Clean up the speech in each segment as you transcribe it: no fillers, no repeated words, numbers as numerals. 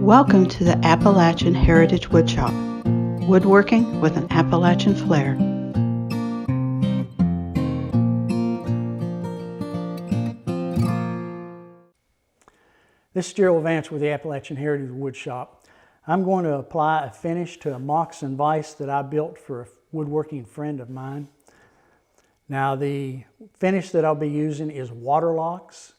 Welcome to the Appalachian Heritage Woodshop, woodworking with an Appalachian flair. This is Jerill with the Appalachian Heritage Woodshop. I'm going to apply a finish to a Moxon Vise that I built for a woodworking friend of mine. Now the finish that I'll be using is Waterlox.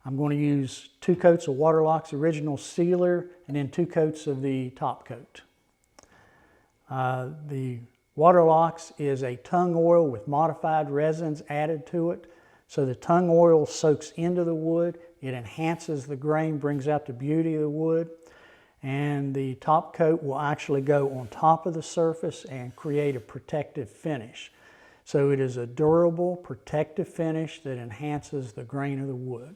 I'm going to use 2 coats of Waterlox original sealer and then 2 coats of the top coat. The Waterlox is a tung oil with modified resins added to it. So the tung oil soaks into the wood, it enhances the grain, brings out the beauty of the wood, and the top coat will actually go on top of the surface and create a protective finish. So it is a durable, protective finish that enhances the grain of the wood.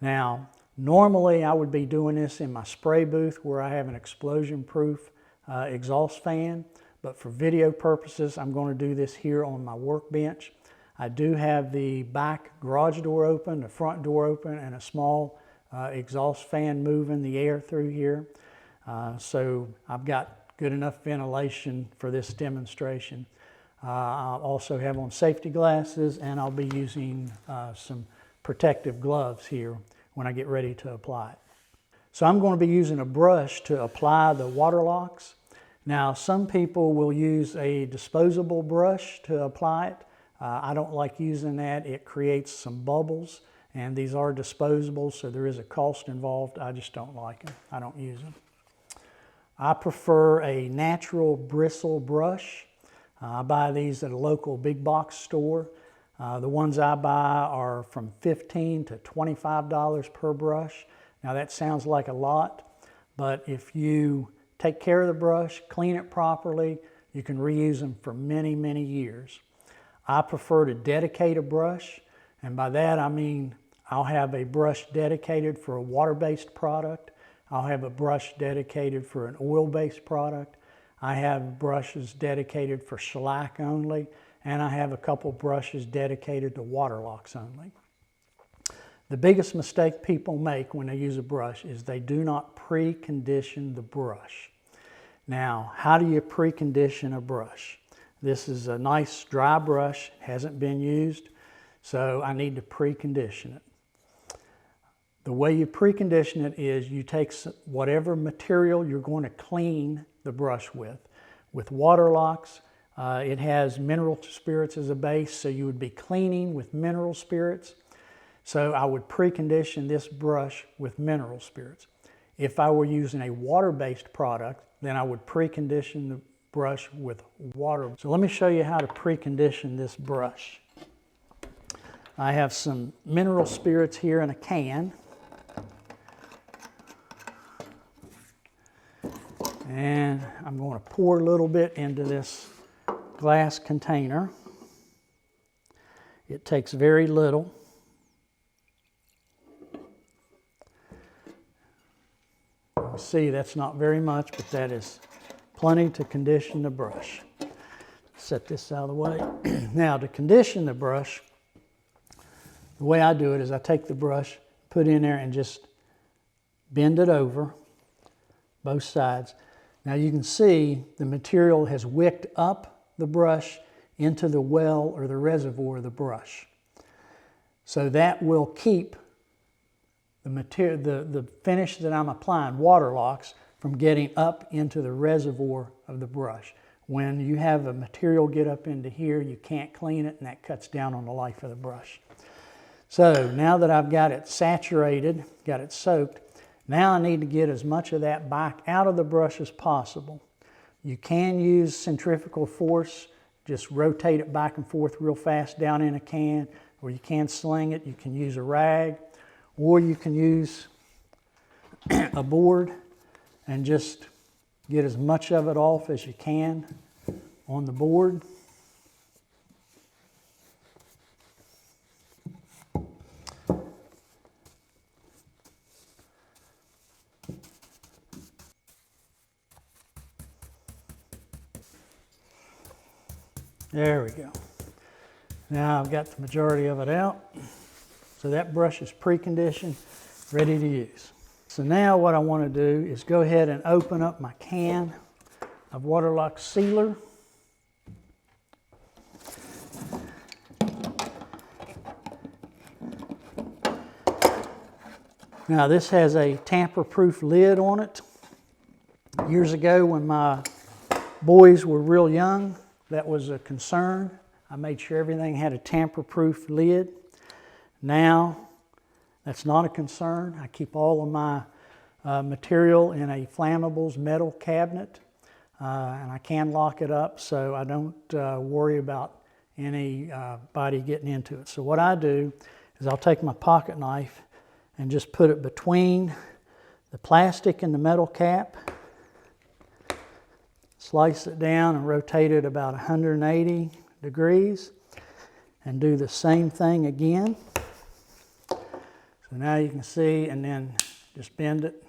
Now, normally I would be doing this in my spray booth where I have an explosion-proof exhaust fan, but for video purposes, I'm going to do this here on my workbench. I do have the back garage door open, the front door open, and a small exhaust fan moving the air through here. So I've got good enough ventilation for this demonstration. I'll also have on safety glasses, and I'll be using some protective gloves here when I get ready to apply it. So I'm going to be using a brush to apply the Waterlox. Now some people will use a disposable brush to apply it. I don't like using that. It creates some bubbles, and these are disposable, so there is a cost involved. I just don't like them. I don't use them. I prefer a natural bristle brush. I buy these at a local big box store. The ones I buy are from $15 to $25 per brush. Now that sounds like a lot, but if you take care of the brush, clean it properly, you can reuse them for many, many years. I prefer to dedicate a brush, and by that I mean I'll have a brush dedicated for a water-based product. I'll have a brush dedicated for an oil-based product. I have brushes dedicated for shellac only, and I have a couple brushes dedicated to Waterlox only. The biggest mistake people make when they use a brush is they do not precondition the brush. Now, how do you precondition a brush? This is a nice dry brush, hasn't been used, so I need to precondition it. The way you precondition it is you take whatever material you're going to clean the brush with. With Waterlox, it has mineral spirits as a base, so you would be cleaning with mineral spirits. So I would precondition this brush with mineral spirits. If I were using a water-based product, then I would precondition the brush with water. So let me show you how to precondition this brush. I have some mineral spirits here in a can. And I'm going to pour a little bit into this glass container. It takes very little. You see, that's not very much, but that is plenty to condition the brush. Set this out of the way. Now, to condition the brush, the way I do it is I take the brush, put it in there, and just bend it over both sides. Now you can see the material has wicked up the brush into the well or the reservoir of the brush. So that will keep the material, the finish that I'm applying, Waterlox, from getting up into the reservoir of the brush. When you have a material get up into here, you can't clean it, and that cuts down on the life of the brush. So now that I've got it saturated, got it soaked, now I need to get as much of that back out of the brush as possible. You can use centrifugal force, just rotate it back and forth real fast down in a can, or you can sling it. You can use a rag, or you can use a board and just get as much of it off as you can on the board. There we go. Now I've got the majority of it out. So that brush is preconditioned, ready to use. So now what I want to do is go ahead and open up my can of Waterlox sealer. Now this has a tamper-proof lid on it. Years ago when my boys were real young, that was a concern. I made sure everything had a tamper-proof lid. Now that's not a concern. I keep all of my material in a flammables metal cabinet, and I can lock it up so I don't worry about anybody getting into it. So what I do is I'll take my pocket knife and just put it between the plastic and the metal cap, slice it down and rotate it about 180 degrees, and do the same thing again. So now you can see, and then just bend it,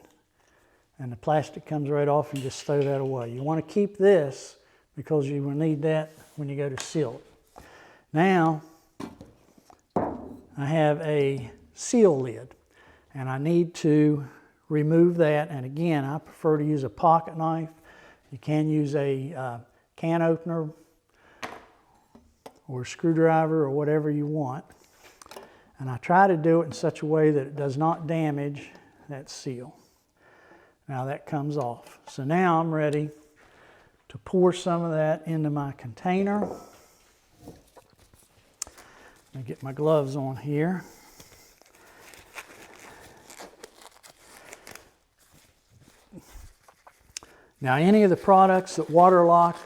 and the plastic comes right off, and just throw that away. You want to keep this because you will need that when you go to seal it. Now, I have a seal lid, and I need to remove that. And again, I prefer to use a pocket knife. You can use a can opener or a screwdriver or whatever you want. And I try to do it in such a way that it does not damage that seal. Now that comes off. So now I'm ready to pour some of that into my container. Let me get my gloves on here. Now any of the products that Waterlox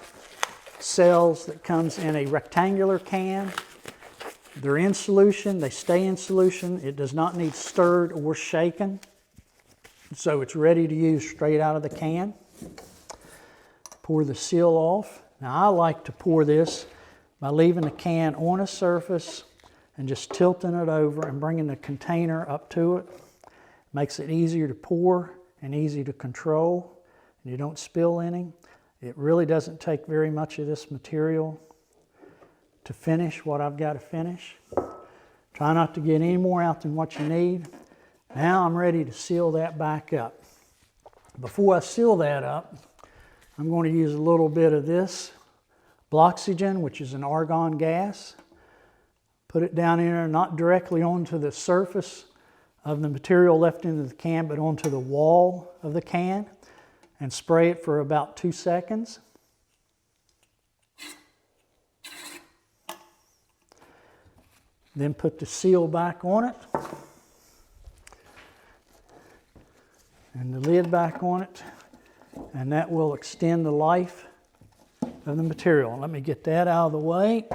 sells that comes in a rectangular can, they're in solution, they stay in solution. It does not need stirred or shaken. So it's ready to use straight out of the can. Pour the seal off. Now I like to pour this by leaving the can on a surface and just tilting it over and bringing the container up to it. Makes it easier to pour and easy to control. And you don't spill any. It really doesn't take very much of this material to finish what I've got to finish. Try not to get any more out than what you need. Now I'm ready to seal that back up. Before I seal that up, I'm going to use a little bit of this Bloxygen, which is an argon gas. Put it down in there, not directly onto the surface of the material left into the can, but onto the wall of the can, and spray it for about 2 seconds. Then put the seal back on it, and the lid back on it, and that will extend the life of the material. Let me get that out of the way.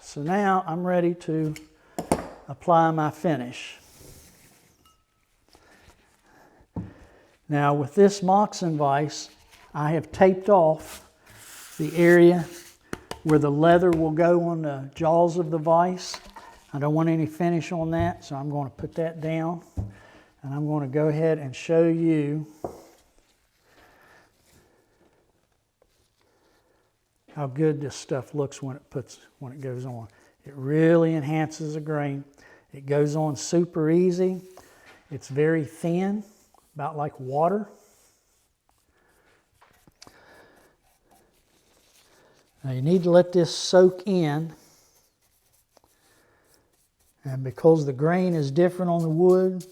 So now I'm ready to apply my finish. Now with this Moxon Vise, I have taped off the area where the leather will go on the jaws of the vise. I don't want any finish on that, so I'm going to put that down. And I'm going to go ahead and show you how good this stuff looks when it goes on. It really enhances the grain. It goes on super easy. It's very thin, about like water. Now you need to let this soak in, and because the grain is different on the wood,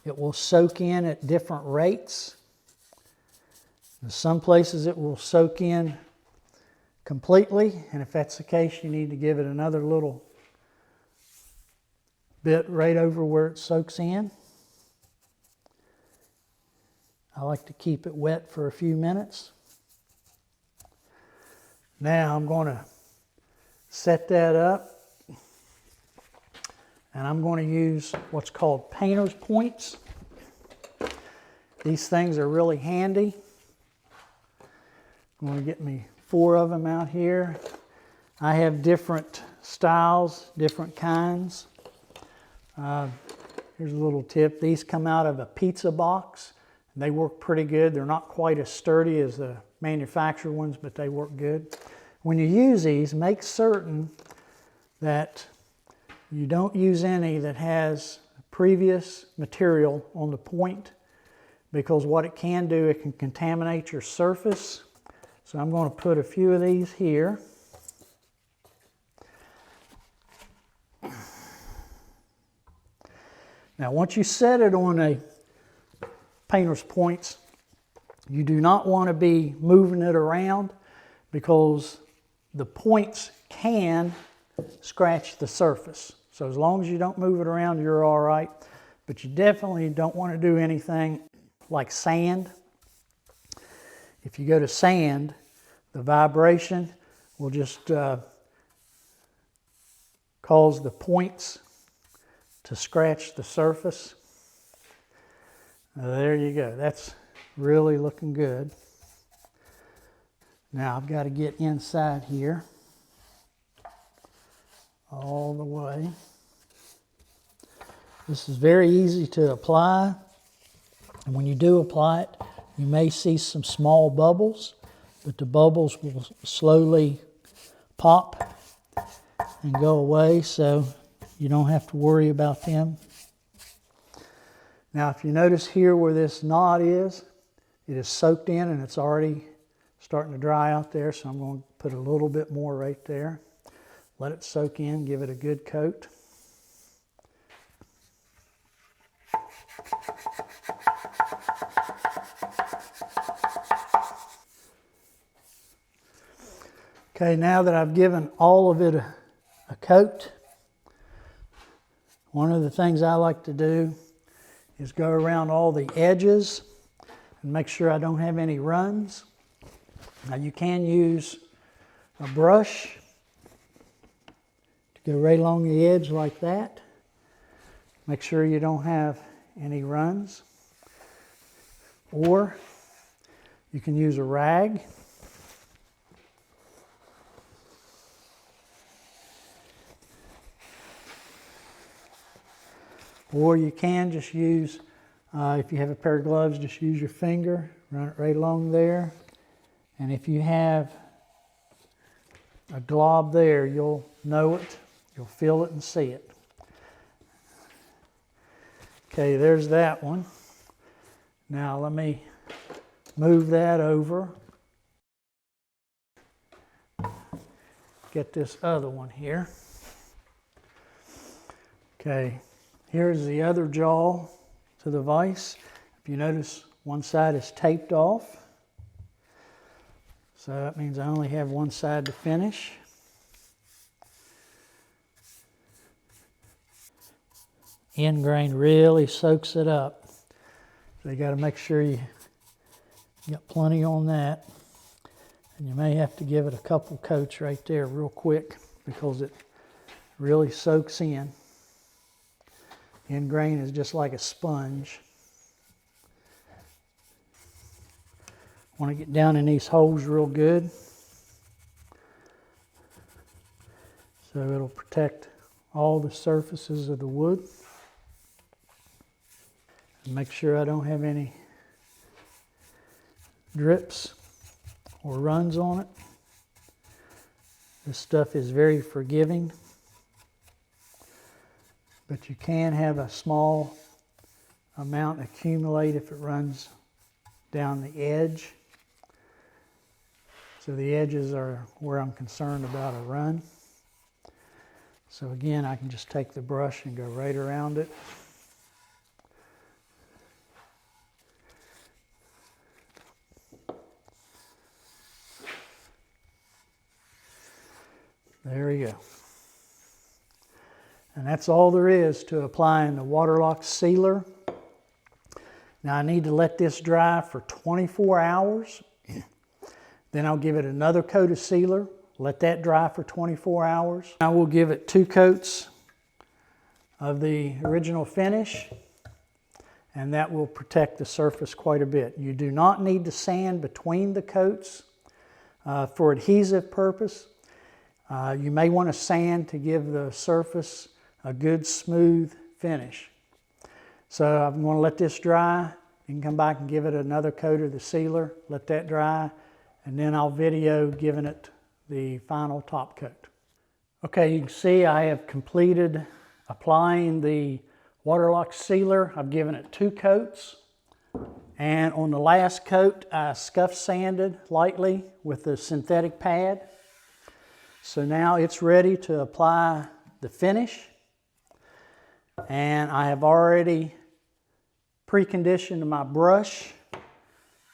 it will soak in at different rates. In some places it will soak in completely, and if that's the case, you need to give it another little bit right over where it soaks in. I like to keep it wet for a few minutes. Now I'm going to set that up, and I'm going to use what's called painter's points. These things are really handy. I'm going to get me 4 of them out here. I have different styles, different kinds. Here's a little tip. These come out of a pizza box. They work pretty good. They're not quite as sturdy as the manufacturer ones, but they work good. When you use these, make certain that you don't use any that has previous material on the point, because what it can do, it can contaminate your surface. So I'm going to put a few of these here. Now once you set it on a painter's points, you do not want to be moving it around, because the points can scratch the surface. So as long as you don't move it around, you're all right. But you definitely don't want to do anything like sand. If you go to sand, the vibration will just cause the points to scratch the surface. There you go. That's really looking good. Now I've got to get inside here all the way. This is very easy to apply, and when you do apply it, you may see some small bubbles, but the bubbles will slowly pop and go away, so you don't have to worry about them. Now if you notice here where this knot is, it is soaked in and it's already starting to dry out there, so I'm going to put a little bit more right there. Let it soak in, give it a good coat. Okay, now that I've given all of it a coat, one of the things I like to do is go around all the edges and make sure I don't have any runs. Now you can use a brush to go right along the edge like that. Make sure you don't have any runs. Or you can use a rag. Or you can just use, if you have a pair of gloves, just use your finger, run it right along there. And if you have a glob there, you'll know it, you'll feel it and see it. Okay, there's that one. Now let me move that over. Get this other one here. Okay. Here's the other jaw to the vise. If you notice, one side is taped off. So that means I only have one side to finish. End grain really soaks it up. So you got to make sure you got plenty on that. And you may have to give it a couple coats right there real quick, because it really soaks in. End grain is just like a sponge. Want to get down in these holes real good, so it'll protect all the surfaces of the wood. And make sure I don't have any drips or runs on it. This stuff is very forgiving, but you can have a small amount accumulate if it runs down the edge. So the edges are where I'm concerned about a run. So again, I can just take the brush and go right around it. There you go. And that's all there is to applying the Waterlox sealer. Now I need to let this dry for 24 hours. Then I'll give it another coat of sealer, let that dry for 24 hours. I will give it 2 coats of the original finish, and that will protect the surface quite a bit. You do not need to sand between the coats for adhesive purpose. You may want to sand to give the surface a good smooth finish. So I'm going to let this dry. You can come back and give it another coat of the sealer, let that dry, and then I'll video giving it the final top coat. Okay, you can see I have completed applying the Waterlox sealer, I've given it 2 coats. And on the last coat, I scuff sanded lightly with the synthetic pad. So now it's ready to apply the finish. And I have already preconditioned my brush.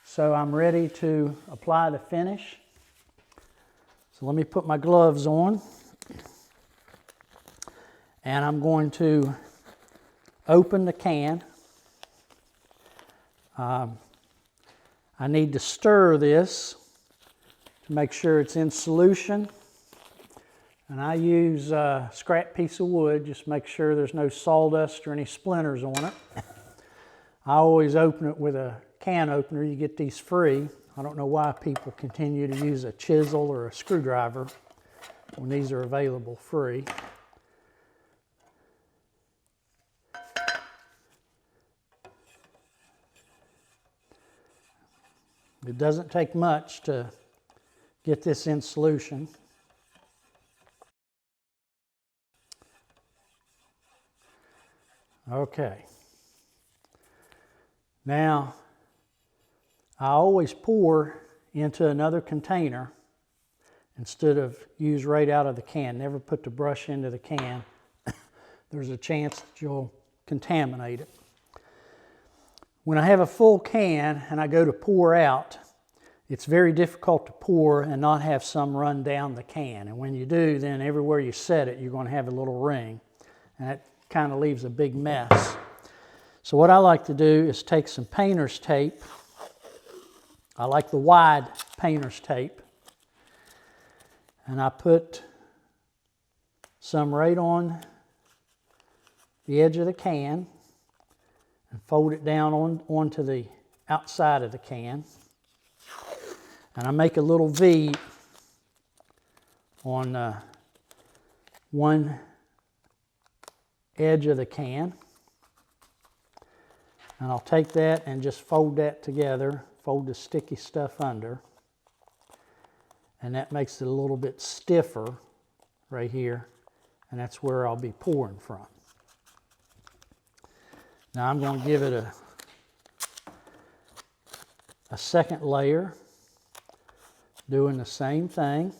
So I'm ready to apply the finish. So let me put my gloves on. And I'm going to open the can. I need to stir this to make sure it's in solution. And I use a scrap piece of wood, just make sure there's no sawdust or any splinters on it. I always open it with a can opener. You get these free. I don't know why people continue to use a chisel or a screwdriver when these are available free. It doesn't take much to get this in solution. Okay. Now, I always pour into another container instead of use right out of the can. Never put the brush into the can. There's a chance that you'll contaminate it. When I have a full can and I go to pour out, it's very difficult to pour and not have some run down the can. And when you do, then everywhere you set it, you're going to have a little ring. And that kind of leaves a big mess. So what I like to do is take some painter's tape. I like the wide painter's tape. And I put some right on the edge of the can and fold it down onto the outside of the can. And I make a little V on one edge of the can. And I'll take that and just fold that together, fold the sticky stuff under. And that makes it a little bit stiffer right here. And that's where I'll be pouring from. Now I'm going to give it a second layer, doing the same thing.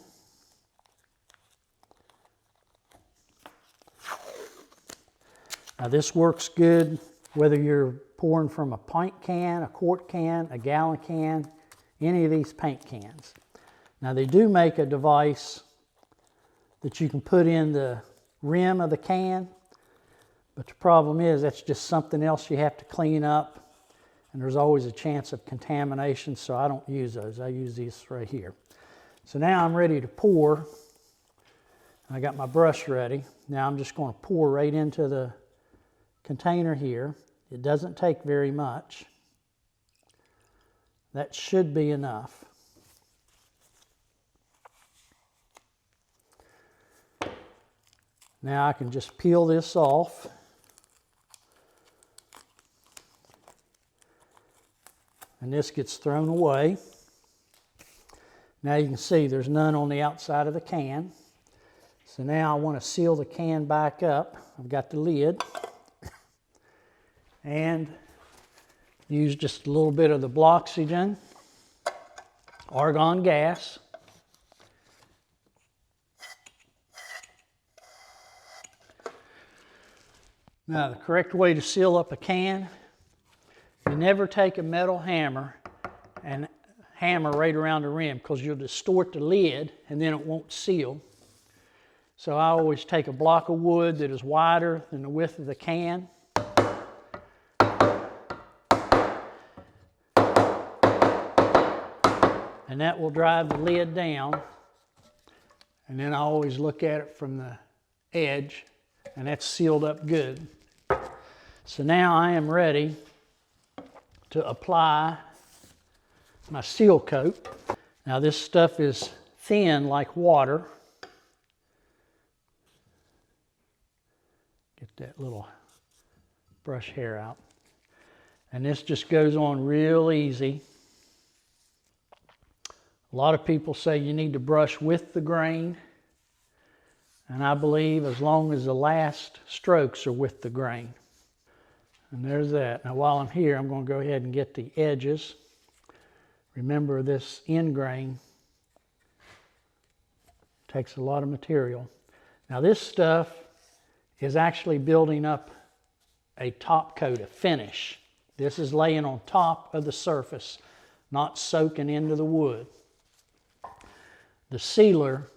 Now this works good whether you're pouring from a pint can, a quart can, a gallon can, any of these paint cans. Now they do make a device that you can put in the rim of the can, but the problem is that's just something else you have to clean up, and there's always a chance of contamination, so I don't use those. I use these right here. So now I'm ready to pour. I got my brush ready. Now I'm just going to pour right into the container here. It doesn't take very much. That should be enough. Now I can just peel this off. And this gets thrown away. Now you can see there's none on the outside of the can. So now I want to seal the can back up. I've got the lid. And use just a little bit of the Bloxygen, argon gas. Now the correct way to seal up a can, you never take a metal hammer and hammer right around the rim because you'll distort the lid and then it won't seal. So I always take a block of wood that is wider than the width of the can. And that will drive the lid down. And then I always look at it from the edge, and that's sealed up good. So now I am ready to apply my seal coat. Now this stuff is thin like water. Get that little brush hair out. And this just goes on real easy. A lot of people say you need to brush with the grain, and I believe as long as the last strokes are with the grain. And there's that. Now while I'm here, I'm going to go ahead and get the edges. Remember, this end grain takes a lot of material. Now this stuff is actually building up a top coat, a finish. This is laying on top of the surface, not soaking into the wood. The sealer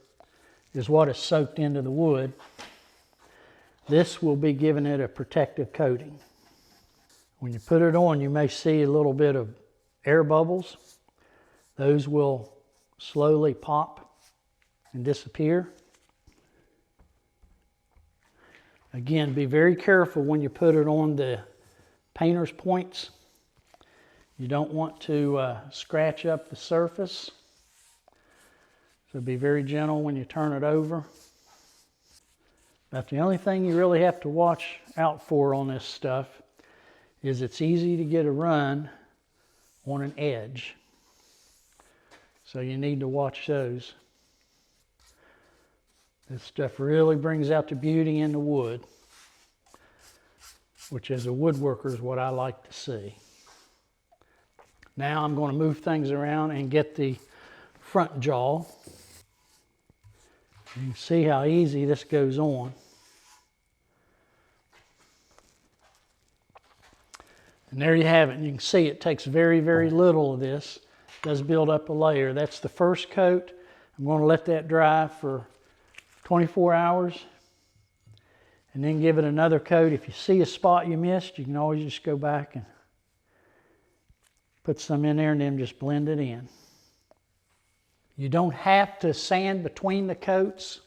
is what is soaked into the wood. This will be giving it a protective coating. When you put it on, you may see a little bit of air bubbles. Those will slowly pop and disappear. Again, be very careful when you put it on the painter's points. You don't want to scratch up the surface. So be very gentle when you turn it over. But the only thing you really have to watch out for on this stuff is it's easy to get a run on an edge. So you need to watch those. This stuff really brings out the beauty in the wood, which as a woodworker is what I like to see. Now I'm going to move things around and get the front jaw. You can see how easy this goes on. And there you have it. You can see it takes very, very little of this. It does build up a layer. That's the first coat. I'm going to let that dry for 24 hours and then give it another coat. If you see a spot you missed, you can always just go back and put some in there and then just blend it in. You don't have to sand between the coats.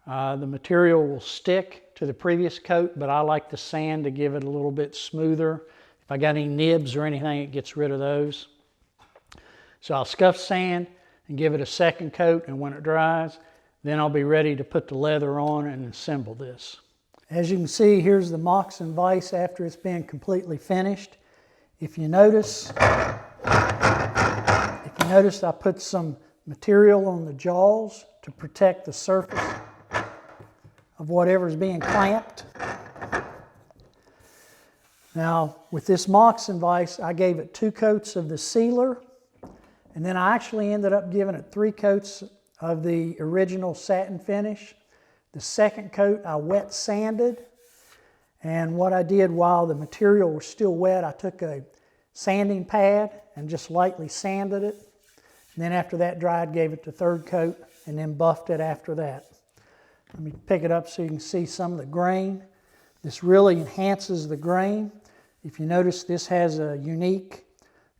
The material will stick to the previous coat, but I like to sand to give it a little bit smoother. If I got any nibs or anything, it gets rid of those. So I'll scuff sand and give it a second coat, and when it dries, then I'll be ready to put the leather on and assemble this. As you can see, here's the Moxon Vise after it's been completely finished. If you notice, I put some material on the jaws to protect the surface of whatever's being clamped. Now, with this Moxon Vise, I gave it 2 coats of the sealer, and then I actually ended up giving it 3 coats of the original satin finish. The second coat I wet sanded, and what I did while the material was still wet, I took a sanding pad and just lightly sanded it. And then after that dried, gave it the 3rd coat and then buffed it after that. Let me pick it up so you can see some of the grain. This really enhances the grain. If you notice, this has a unique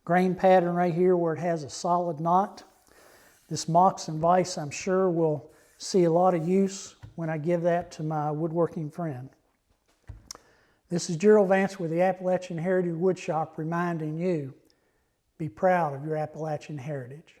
grain pattern right here where it has a solid knot. This Moxon Vise, I'm sure, will see a lot of use when I give that to my woodworking friend. This is Jerill Vance with the Appalachian Heritage Woodshop reminding you, be proud of your Appalachian heritage.